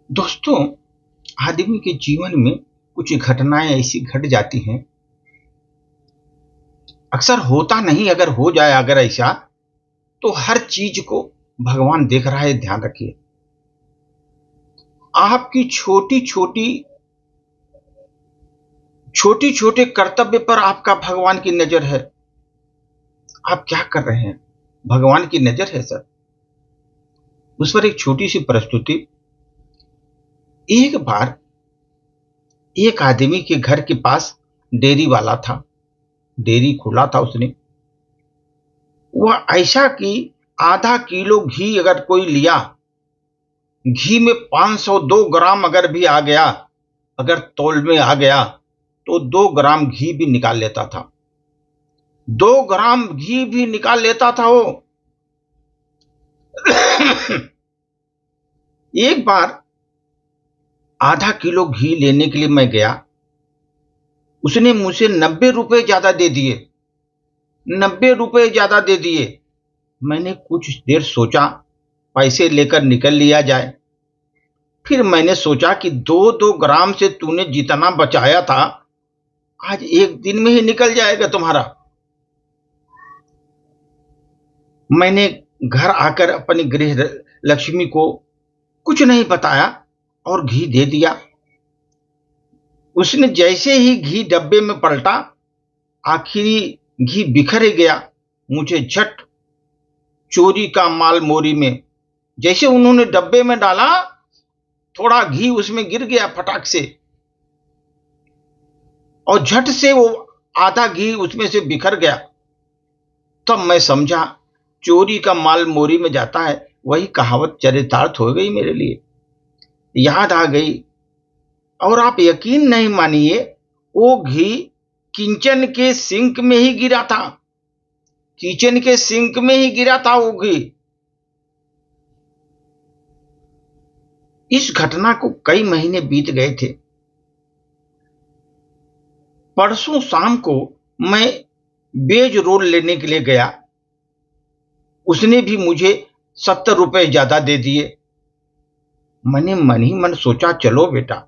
दोस्तों, आदमी के जीवन में कुछ घटनाएं ऐसी घट जाती हैं। अक्सर होता नहीं, अगर हो जाए अगर ऐसा, तो हर चीज को भगवान देख रहा है। ध्यान रखिए, आपकी छोटी छोटे कर्तव्य पर आपका भगवान की नजर है। आप क्या कर रहे हैं, भगवान की नजर है सर। उस पर एक छोटी सी प्रस्तुति। एक बार एक आदमी के घर के पास डेयरी वाला था। डेयरी खोला था उसने। वह ऐसा कि आधा किलो घी अगर कोई लिया, घी में 502 ग्राम अगर भी आ गया, अगर तौल में आ गया, तो 2 ग्राम घी भी निकाल लेता था। 2 ग्राम घी भी निकाल लेता था वो। एक बार आधा किलो घी लेने के लिए मैं गया। उसने मुझसे 90 रुपए ज्यादा दे दिए। 90 रुपए ज्यादा दे दिए। मैंने कुछ देर सोचा, पैसे लेकर निकल लिया जाए। फिर मैंने सोचा कि 2-2 ग्राम से तूने जितना बचाया था, आज एक दिन में ही निकल जाएगा तुम्हारा। मैंने घर आकर अपनी गृह लक्ष्मी को कुछ नहीं बताया और घी दे दिया। उसने जैसे ही घी डब्बे में पलटा, आखिरी घी बिखर ही गया। मुझे झट चोरी का माल मोरी में, जैसे उन्होंने डब्बे में डाला, थोड़ा घी उसमें गिर गया फटाक से, और झट से वो आधा घी उसमें से बिखर गया। तब मैं समझा, चोरी का माल मोरी में जाता है। वही कहावत चरितार्थ हो गई मेरे लिए, याद आ गई। और आप यकीन नहीं मानिए, वो घी किचन के सिंक में ही गिरा था। किचन के सिंक में ही गिरा था वो घी। इस घटना को कई महीने बीत गए थे। परसों शाम को मैं वेज रोल लेने के लिए गया। उसने भी मुझे 70 रुपए ज्यादा दे दिए। मैंने मन ही मन सोचा, चलो बेटा,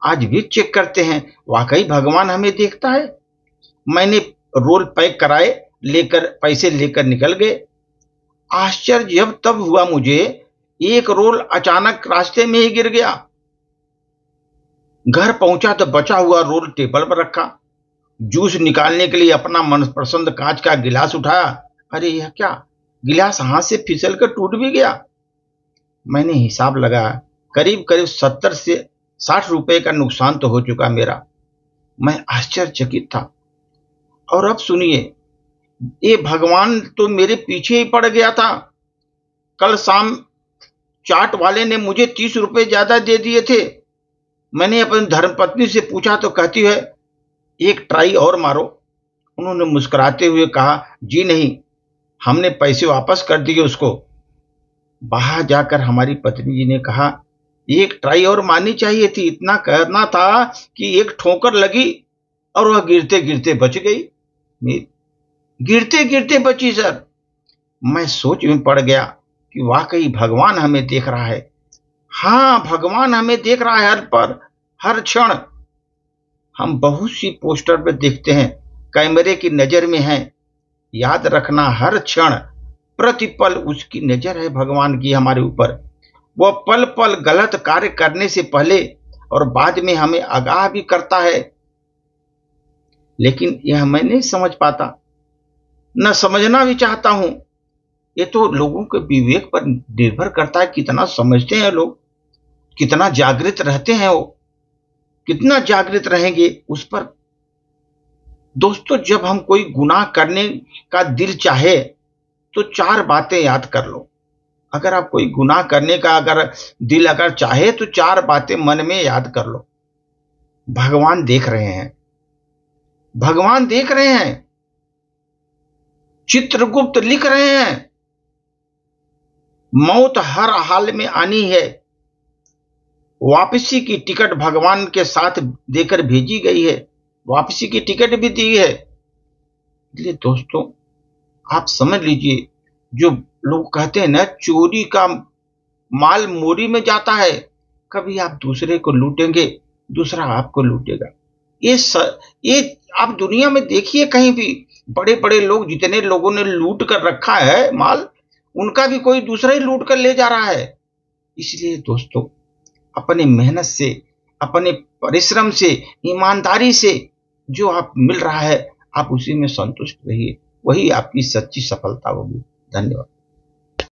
आज भी चेक करते हैं, वाकई भगवान हमें देखता है। मैंने रोल पैक कराए, लेकर पैसे लेकर निकल गए। आश्चर्य जब तब हुआ मुझे, एक रोल अचानक रास्ते में ही गिर गया। घर पहुंचा तो बचा हुआ रोल टेबल पर रखा। जूस निकालने के लिए अपना मनपसंद कांच का गिलास उठाया। अरे यह क्या, गिलास हाथ से फिसल कर टूट भी गया। मैंने हिसाब लगाया, करीब करीब 70 से 60 रुपए का नुकसान तो हो चुका मेरा। मैं आश्चर्यचकित था। और अब सुनिए, ये भगवान तो मेरे पीछे ही पड़ गया था। कल शाम चाट वाले ने मुझे 30 रुपए ज्यादा दे दिए थे। मैंने अपनी धर्मपत्नी से पूछा तो कहती है, एक ट्राई और मारो। उन्होंने मुस्कुराते हुए कहा, जी नहीं, हमने पैसे वापस कर दिए उसको। बाहर जाकर हमारी पत्नी जी ने कहा, एक ट्राई और मारनी चाहिए थी, इतना करना था कि एक ठोकर लगी और वह गिरते गिरते बच गई। गिरते गिरते बची सर। मैं सोच में पड़ गया कि वाकई भगवान हमें देख रहा है। हाँ, भगवान हमें देख रहा है हर पर, हर क्षण। हम बहुत सी पोस्टर पर देखते हैं, कैमरे की नजर में हैं। याद रखना, हर क्षण प्रतिपल उसकी नजर है भगवान की हमारे ऊपर। वह पल पल गलत कार्य करने से पहले और बाद में हमें आगाह भी करता है। लेकिन यह मैं नहीं समझ पाता, न समझना भी चाहता हूं। ये तो लोगों के विवेक पर निर्भर करता है, कितना समझते हैं लोग, कितना जागृत रहते हैं वो, कितना जागृत रहेंगे उस पर। दोस्तों, जब हम कोई गुनाह करने का दिल चाहे तो 4 बातें याद कर लो। अगर आप कोई गुनाह करने का दिल चाहे तो 4 बातें मन में याद कर लो। भगवान देख रहे हैं, भगवान देख रहे हैं। चित्रगुप्त लिख रहे हैं, मौत हर हाल में आनी है। वापसी की टिकट भगवान के साथ देकर भेजी गई है। वापसी की टिकट भी दी है। इसलिए दोस्तों, आप समझ लीजिए, जो लोग कहते हैं ना, चोरी का माल मोरी में जाता है, कभी आप दूसरे को लूटेंगे, दूसरा आपको लूटेगा। ये आप दुनिया में देखिए, कहीं भी बड़े बड़े लोग, जितने लोगों ने लूट कर रखा है माल, उनका भी कोई दूसरा ही लूट कर ले जा रहा है। इसलिए दोस्तों, अपने मेहनत से, अपने परिश्रम से, ईमानदारी से जो आप मिल रहा है, आप उसी में संतुष्ट रहिए, वही आपकी सच्ची सफलता होगी। धन्यवाद।